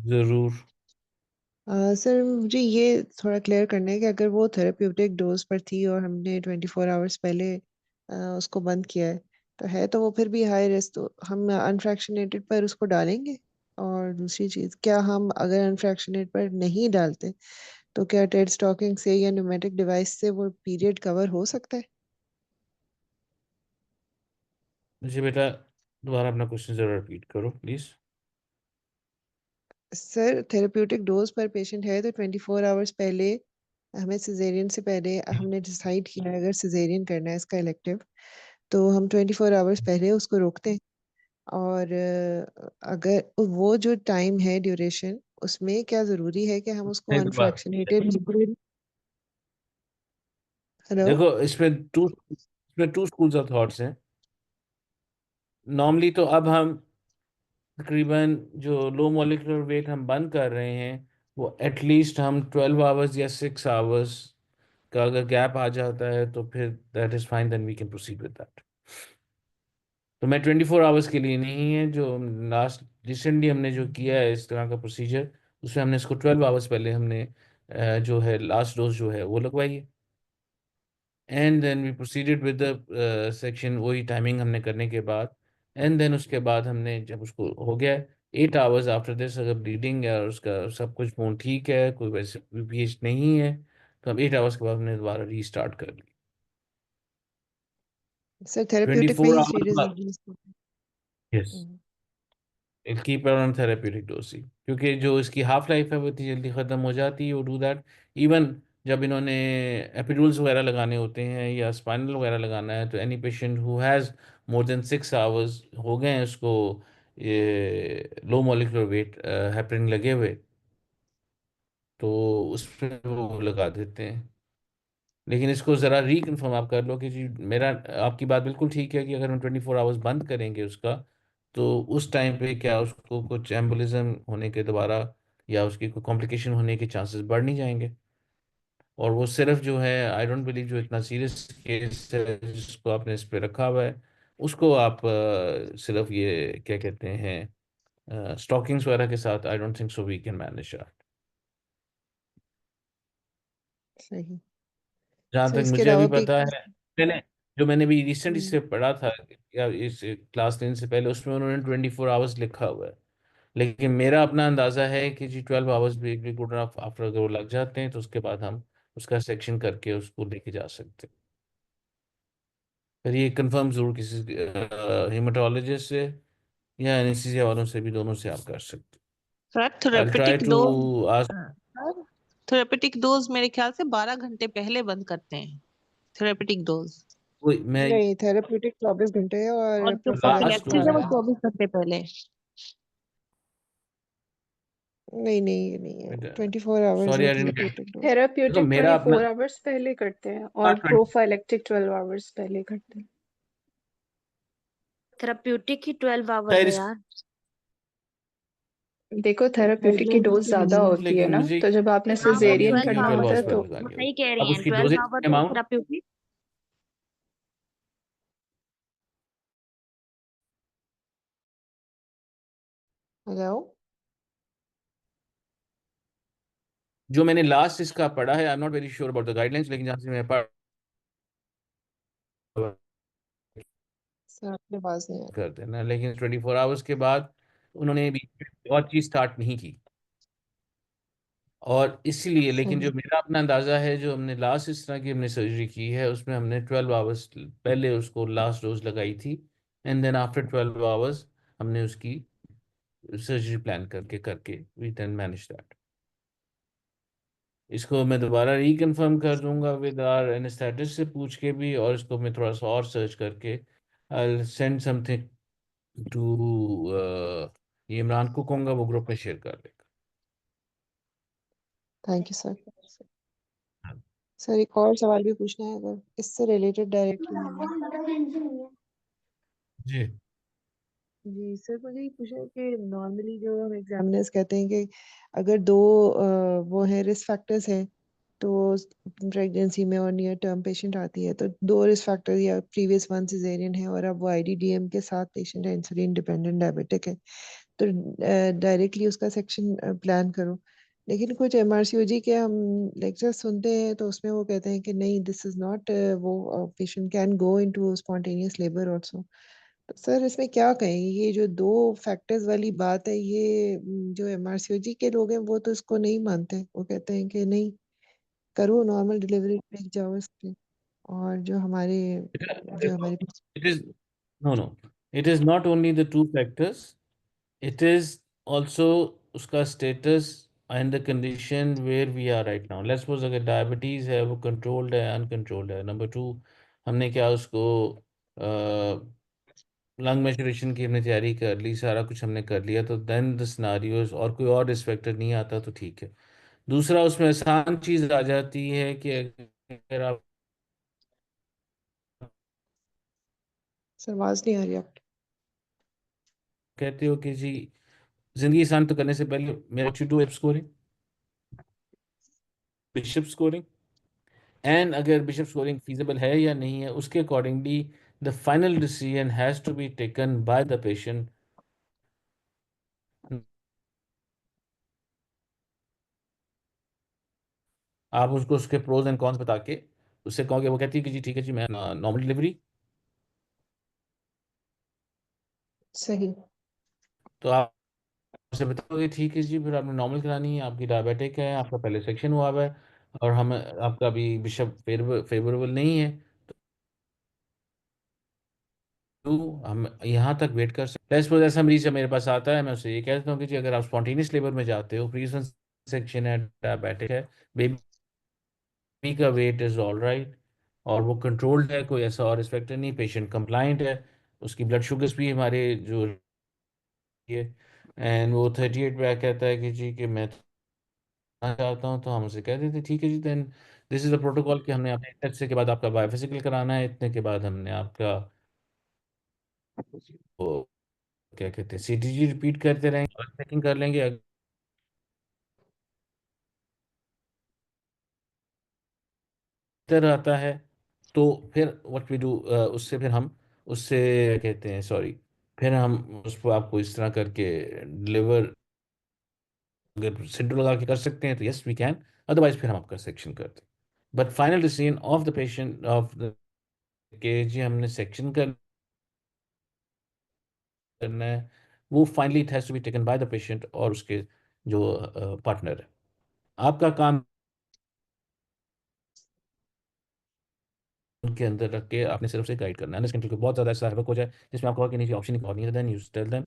जरूर। सर मुझे ये थोड़ा क्लियर करना है कि अगर वो थेरेप्यूटिक डोज पर थी और हमने 24 आवर्स पहले उसको बंद किया है, तो वो फिर भी हाई रिस्क, तो हम अनफ्रैक्शनेटेड पर उसको डालेंगे? और दूसरी चीज, क्या हम अगर अनफ्रैक्शनेट पर नहीं डालते तो क्या टेड स्टॉकिंग से या न्यूमेटिक डिवाइस से वो पीरियड कवर हो सकता है? मुझे बेटा दोबारा अपना क्वेश्चन जरा रिपीट करो प्लीज। सर थेरेप्यूटिक डोज पर पेशेंट है तो 24 आवर्स पहले हमें सिजेरियन से पहले हमने डिसाइड किया है अगर सिजेरियन करना है इसका इलेक्टिव, तो हम 24 आवर्स पहले उसको रोकते हैं। और अगर वो जो टाइम है ड्यूरेशन, उसमें क्या जरूरी है कि हम उसको नहीं, दोबारा अनफ्रैक्शनेटेड लिक्विड? हेलो? देखो, इसमें टू स्कूल्स ऑफ थॉट्स हैं। नॉर्मली तो अब हम तकरीबन जो लो मोलिकुलर वेट हम बंद कर रहे हैं, वो एटलीस्ट हम 12 आवर्स या 6 आवर्स का अगर गैप आ जाता है तो फिर that is fine, then we can proceed with that. तो मैं 24 आवर्स के लिए नहीं है, जो लास्ट रिसेंटली हमने जो किया है इस तरह का प्रोसीजर, उसमें हमने इसको 12 आवर्स पहले हमने जो है लास्ट डोज जो है वो लगवाई है, and then we proceeded with the section, वही टाइमिंग हमने करने के बाद, एंड देन उसके बाद हमने जब उसको हो गया 8 आवर्स आफ्टर दिस, अगर ब्लीडिंग या उसका सब कुछ फोन ठीक है, कोई वैसे पीएच नहीं है, तो हम 8 आवर्स के बाद हमने दोबारा रीस्टार्ट कर ली। सर ट्वेंटी थेरेप्यूटिक पे फोर ही आवर्स बाद, series? Yes, keep on therapeutic dosing, क्योंकि जो इसकी हाफ लाइफ है वो इतनी जल्दी ख़त्म हो जाती है। वो डू दैट इवन जब इन्होंने एपिड्यूल्स वगैरह लगाने होते हैं या स्पाइनल वगैरह लगाना है, तो any patient who has more than 6 hours हो गए हैं उसको ये लो मॉलिक्यूलर वेट हेपरिन लगे हुए, तो उस पर वो लगा देते हैं। लेकिन इसको ज़रा रीकन्फर्म आप कर लो कि जी मेरा, आपकी बात बिल्कुल ठीक है कि अगर हम 24 आवर्स बंद करेंगे उसका, तो उस टाइम पे क्या उसको कुछ एम्बोलिज्म होने के दोबारा या उसकी कोई कॉम्प्लिकेशन होने के चांसेस बढ़ नहीं जाएंगे। और वो सिर्फ जो है, आई डोंट बिलीव जो इतना सीरियस केस है जिसको आपने इस पे रखा हुआ है, उसको आप सिर्फ ये क्या कहते हैं स्टॉकिंग्स वगैरह के साथ, I don't think so we can manage that. सही। जहाँ सर तक इसके मुझे अभी अलावा भी पता है, मैंने भी रिसेंटली हम्म, से पढ़ा था, या इस क्लास 10 से पहले, उसमें उन्होंने 24 आवर्स लिखा हुआ है। लेकिन मेरा अपना अंदाजा है कि जी 12 आवर्स भी गुड इनफ, आफ्टर अगर वो लग जाते हैं तो उसके बाद हम उसका सेक्शन करके उसको लेके जा सकते हैं। फिर ये कंफर्म जरूर किसी हेमाटोलॉजिस्ट से या एनेस्थीसिया वालों से भी, दोनों से आप कर सकते सर हैं। I try therapeutic to dose, ask. Sir therapeutic dose मेरे ख्याल से 12 घंटे पहले बंद करते हैं, थेरेपेटिक डोज। मैं नहीं, थेरेप्यूटिक 24 घंटे है और और जो लास्ट प्रोफाइलैक्टिक प्रोफिलैक्सिस है वो 12 है। 24 घंटे पहले। नहीं नहीं, ये नहीं है, 24 आवर्स सॉरी है I didn't get. Therapeutic dose. देखो थेराप्यूटिक मेरा अपना 24 आवर्स पहले करते हैं और 20 प्रोफाइलेक्टिक 12 आवर्स पहले करते हैं। थेराप्यूटिक ही 12 आवर्स खैर है इस यार। देखो थेराप्यूटिक की डोज ज्यादा होती है लेकिन ना, मुझे तो जब आपने हाँ वो सिजेरियन 12 करना 12 होता है आवर्स आवर्स है, तो पहले वो लगानी सही होगी। कह रही अब हैं, उसकी 12 डोजेज आवर्स है अमाउंट, थेराप्यूटिक। हेलो। जो मैंने लास्ट इसका पढ़ा है, I am not very sure about the guidelines, लेकिन जहाँ से मैं पढ़ सर आपकी आवाज नहीं आ रही। कर देना, लेकिन 24 आवर्स के बाद उन्होंने भी और चीज स्टार्ट नहीं की। और इसीलिए, लेकिन जो सही। मेरा अपना अंदाजा है, जो हमने लास्ट इस तरह की हमने सर्जरी की है, उसमें हमने 12 आवर्स पहले उसको लास्ट डोज लगाई थी, एंड देन आफ्टर 12 आवर्स हमने उसकी सर्जरी प्लान करके करके वी कैन मैनेज दैट। इसको मैं दोबारा रिकन्फर्म कर दूंगा विद आर एनेस्थेटिस्ट से पूछ के भी, और इसको मैं थोड़ा सा और सर्च करके आई सेंड समथिंग टू ये इमरान को कहूँगा, वो ग्रुप में शेयर कर देगा। Thank you sir. सर एक और सवाल भी पूछना है अगर इससे रिलेटेड डायरेक्टली नहीं है। जी। जी सर, मुझे ये पूछना है कि नॉर्मली जो हम एग्जामिनर्स कहते हैं कि अगर दो वो है रिस्क फैक्टर्स हैं, तो प्रेगनेंसी में और नियर टर्म पेशेंट आती है तो दो रिस्क फैक्टर या प्रीवियस वन सिजेरियन है और अब वो आईडीडीएम के साथ पेशेंट है, इंसुलिन डिपेंडेंट डायबिटिक है, तो डायरेक्टली उसका सेक्शन प्लान करो। लेकिन कुछ एमआरसीओजी के हम लेक्चर सुनते हैं तो उसमें वो कहते हैं कि नहीं, दिस इज नॉट, वो patient can go into spontaneous labour also. तो सर इसमें क्या कहेंगे, ये जो दो फैक्टर्स वाली बात है, ये जो एमआरसीओजी के लोग हैं वो तो इसको नहीं मानते, वो कहते हैं कि नहीं, करो नॉर्मल डिलीवरी लेके जाओ इसके। और जो हमारे It is no, no. It is not only the two factors. It is also उसका status and the condition where we are right now. Let's suppose अगर diabetes है, वो controlled है, uncontrolled है। Number two, हमने क्या उसको लंग मैचुरेशन की हमने तैयारी कर ली, सारा कुछ हमने कर लिया, तो देन द सिनारियोज, और कोई और रिस्क फैक्टर नहीं आता तो ठीक है। दूसरा, उसमें आसान चीज आ जाती है कि अगर आप सर आवाज नहीं आ रही आपकी। कहते हो कि जी जिंदगी आसान तो करने से पहले मेरा to do scoring, Bishop scoring, and अगर बिशप स्कोरिंग फीजिबल है या नहीं है, उसके accordingly the final decision has to be taken by the patient. आप उसको उसके प्रोज एंड कॉन्स बता के उससे कहोगे, वो कहती है कि जी ठीक है जी, मैं नॉर्मल डिलीवरी, सही। तो आप उसे बताओगे ठीक है जी, फिर आपने नॉर्मल करानी है, आपकी डायबिटिक है, आपका पहले सेक्शन हुआ हुआ है, और हम आपका अभी बिशप फेवरेबल नहीं है, तो हम यहाँ तक वेट कर सकते हैं। सपोज ऐसा मरीज जब मेरे पास आता है, मैं उसे ये कह देता हूँ कि जी अगर आप स्पॉन्टेनियस लेबर में जाते हो, प्रीसन सेक्शन है, डायबिटिक है, बेबी का वेट इज ऑल राइट, और वो कंट्रोल्ड है, कोई ऐसा और रिस्पेक्टर नहीं, पेशेंट कंप्लाइंट है, उसकी ब्लड शुगर्स भी हमारे जो ये, एंड वो 38 पे कहता है कि जी कि मैं चाहता हूँ, तो हम उसे कह देते ठीक है जी, then this is the protocol कि हमने अपने इतने से के बाद आपका बायोफिजिकल कराना है, इतने के बाद हमने आपका वो क्या कहते हैं सीटीजी रिपीट करते रहेंगे और चेकिंग कर लेंगे। अगर आता है तो फिर व्हाट वी डू, उससे फिर हम उससे कहते हैं सॉरी, फिर हम उसको आपको इस तरह करके डिलीवर, अगर सेंटर लगा के कर सकते हैं तो यस वी कैन, अदरवाइज फिर हम आपका सेक्शन करते हैं। But final decision of the patient of the के जी हमने सेक्शन करना है, वो finally it has to be taken by the patient और उसके जो पार्टनर है। आपका काम उनके अंदर रख के आपने सिर्फ से गाइड करना है, अंडरस्टैंड, क्योंकि बहुत ज़्यादा ऐसा हरकत हो जाए जिसमें आपको कि नहीं ऑप्शन नहीं है, देन यू टेल देम,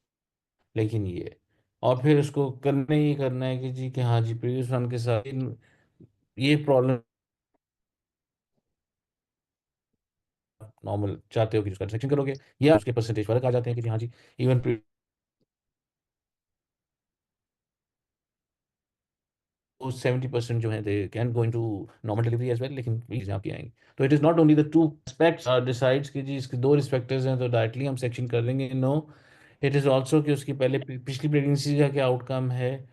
लेकिन ये और फिर उसको करना ही करना है कि जी कि हाँ जी प्रीवियस वन के साथ ये प्रॉब्लम नॉर्मल चाहते हो कि उसका सेक्शन करोगे, या उसके परसेंटेज फर्क आ जाते हैं कि जी हाँ जी इवन 70% जो है they can go into normal delivery as well, लेकिन प्लीज यहाँ पे आएंगे। तो it is not only the two aspects decides कि जी इसके दो रिस्पेक्टर्स हैं तो डायरेक्टली हम सेक्शन कर देंगे, नो, इट इज़ ऑल्सो कि उसकी पहले पिछली प्रेगनेंसी का क्या आउटकम है,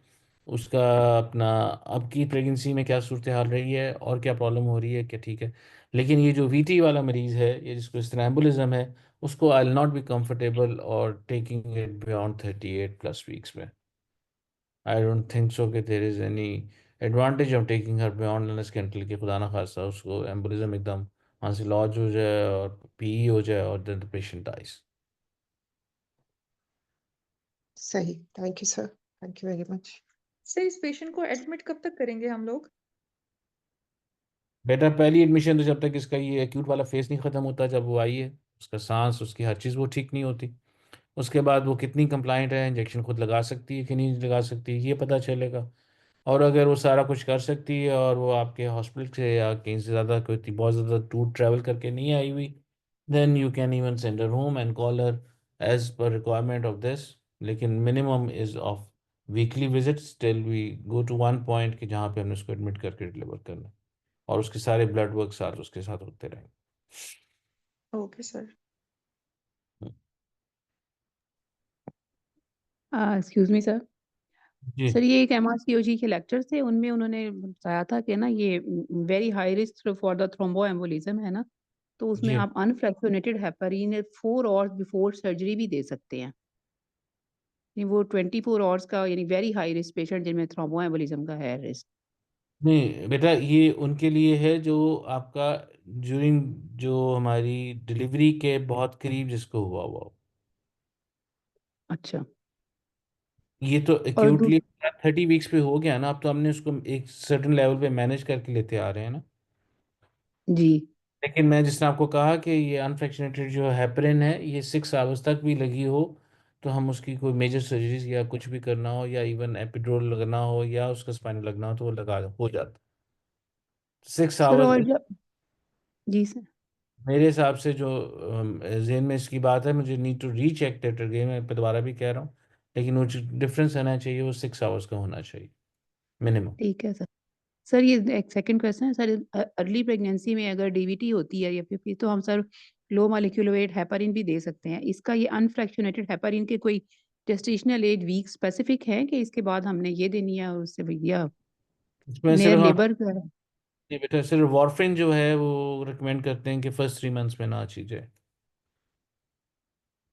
उसका अपना अब की प्रेगनेंसी में क्या सूरत हाल रही है और क्या प्रॉब्लम हो रही है, क्या ठीक है। लेकिन ये जो वीटी वाला मरीज़ है, ये जिसको इस तरह एम्बुलिज्म है, उसको आई विल नॉट बी कंफर्टेबल और टेकिंग इट बियॉन्ड 38+ वीक्स में। आई डोंट थिंक सो कि there is any advantage of taking her beyond unless के until कि खुदा ना खास्ता उसको एम्बोलिज्म एकदम वहाँ से लॉज हो जाए और पीई हो जाए और देन द पेशेंट डाइज। सही, thank you sir, thank you very much. Sir इस पेशेंट को एडमिट कब तक करेंगे हम लोग? बेटा पहली एडमिशन तो जब तक इसका ये एक्यूट वाला फेस नहीं ख़त्म होता, जब वो आई है, उसका सांस उसकी हर चीज़ वो ठीक नहीं होती, उसके बाद वो कितनी कंप्लाइंट है, इंजेक्शन खुद लगा सकती है कि नहीं लगा सकती ये पता चलेगा। और अगर वो सारा कुछ कर सकती है और वो आपके हॉस्पिटल से या कहीं से ज़्यादा कोई बहुत ज़्यादा दूर ट्रैवल करके नहीं आई हुई, then you can even send her home and call her as per requirement of this. लेकिन minimum is of weekly visits till we go to one point कि जहाँ पे हमने उसको एडमिट करके डिलीवर करना है, और उसके सारे ब्लड वर्क साथ उसके साथ होते रहेंगे। Okay sir. Excuse me sir. जी सर ये एक एमआरसीओजी के लेक्चर थे, उनमें उन्होंने बताया था कि ना ये very high risk for the thrombo embolism है ना, तो उसमें जी आप unfractionated heparin 4 hours before surgery भी दे सकते हैं। यानी वो 24 आवर्स का, यानी वेरी हाई रिस्क पेशेंट जिनमें थ्रोम्बो एम्बोलिज्म का है रिस्क। नहीं बेटा, ये उनके लिए है जो आपका ड्यूरिंग जो हमारी डिलीवरी के बहुत करीब जिसको हुआ हुआ हो। अच्छा। ये तो और एक्यूटली 30 वीक्स पे हो गया ना, अब तो हमने उसको एक सर्टेन लेवल पे मैनेज करके लेते आ रहे हैं ना। जी लेकिन मैं जिसने आपको कहा कि ये अनफ्रैक्शनेटेड जो हेपरिन है, ये 6 आवर्स तक भी लगी हो तो हम उसकी कोई मेजर सर्जरीज या कुछ भी करना हो या इवन एपिड्रोल लगना हो या उसका स्पाइनल लगना हो तो वो लगा हो जाता। Six sir. आवर्स और जी सर। मेरे हिसाब से जो जेन में इसकी बात है, मुझे need to recheck that again, मैं दोबारा भी कह रहा हूँ, लेकिन वो जो डिफरेंस आना चाहिए वो 6 आवर्स का होना चाहिए मिनिमम। ठीक है सर। सर ये एक सेकंड क्वेश्चन है सर। अर्ली प्रेगनेंसी में अगर डीवीटी होती है या फिर तो हम सर लो मॉलिक्यूलर वेट हेपारिन भी दे सकते हैं। इसका ये अनफ्रैक्शनेटेड हेपारिन के कोई जेस्टेशनल एज वीक स्पेसिफिक है कि इसके बाद हमने ये देनी है और उससे भैया इसमें नियर सिर्फ हम लेबर? ये बेटा सिर्फ वार्फरिन जो है वो रिकमेंड करते हैं कि फर्स्ट 3 मंथ्स में ना अच्छी जाए।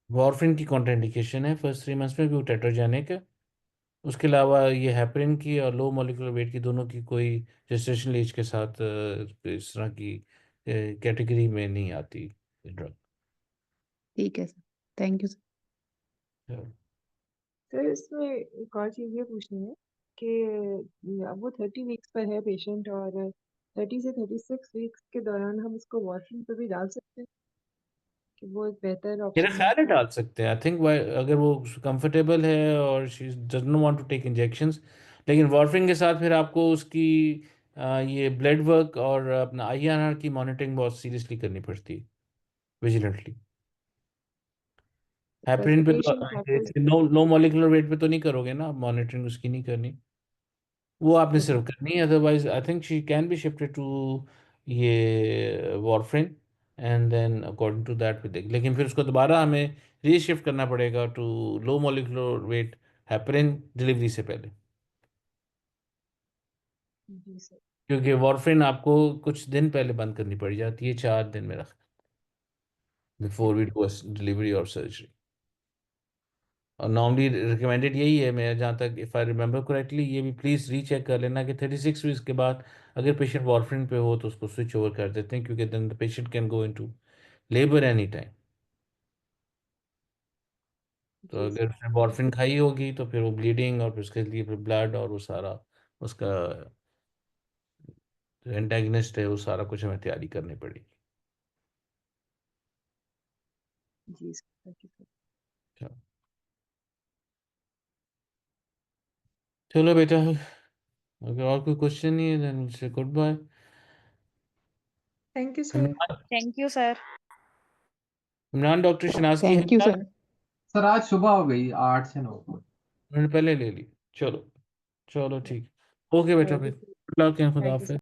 वार्फरिन की कॉन्ट्राइंडिकेशन है फर्स्ट 3 मंथ्स में भी, वो टेट्राजेनिक है। उसके अलावा ये हेपरिन की और लो मॉलिक्यूलर वेट की दोनों की कोई जेस्टेशनल एज के साथ इस तरह की कैटेगरी में नहीं आती ड्रग। ठीक है sir, thank you sir. Sir इसमें एक और चीज़ ये पूछनी है कि अब वो 30 वीक्स पर है पेशेंट और 30 से 36 वीक्स के दौरान हम इसको वॉशरूम पे भी डाल सकते हैं कि वो एक बेहतर मेरा ऑप्शन है। ख्याल है डाल सकते हैं, आई थिंक अगर वो कंफर्टेबल है और she doesn't want to take injections. लेकिन वार्फरिन के साथ फिर आपको उसकी ये ब्लड वर्क और अपना आईआरआर की मॉनिटरिंग बहुत सीरियसली करनी पड़ती है, विजिलेंटली। हेपरिन पे रेसिपिएशन फैक्टर्स तो लो मॉलिक्यूलर वेट पे तो नहीं करोगे ना, मॉनिटरिंग उसकी नहीं करनी, वो आपने ओके। सिर्फ करनी है। Otherwise I think she can be shifted to ये warfarin and then according to that भी देख, लेकिन फिर उसको दोबारा हमें रीशिफ्ट करना पड़ेगा to low molecular weight heparin delivery से पहले, जी सर। क्योंकि वार्फरिन आपको कुछ दिन पहले बंद करनी पड़ जाती है, 4 दिन में रख। before we do a delivery or surgery. और नॉर्मली रिकमेंडेड यही है, मैं जहाँ तक इफ़ आई रिमेंबर करेक्टली, ये भी प्लीज़ रीचेक कर लेना कि 36 वीक्स के बाद अगर पेशेंट वार्फरिन पे हो तो उसको स्विच ओवर कर देते हैं, क्योंकि then the patient can go into labour any time. तो जी अगर उसने वार्फरिन खाई होगी तो फिर वो ब्लीडिंग और फिर उसके लिए फिर ब्लड और वो सारा उसका जो एंटेगनिस्ट है वो सारा कुछ हमें तैयारी करनी पड़ेगी। जी सर, थैंक यू सर। चलो चलो बेटा, अगर और कोई क्वेश्चन नहीं है then say good bye. Thank you, sir. Thank you sir. Imran, doctor Shahnaz की थैंक यू सर। सर आज सुबह हो गई 8 से 9। उन्होंने पहले ले ली। चलो चलो ठीक, ओके बेटा, थैंक फिर यू गुड लक एंड खुदा थैंक यू हाफिज़।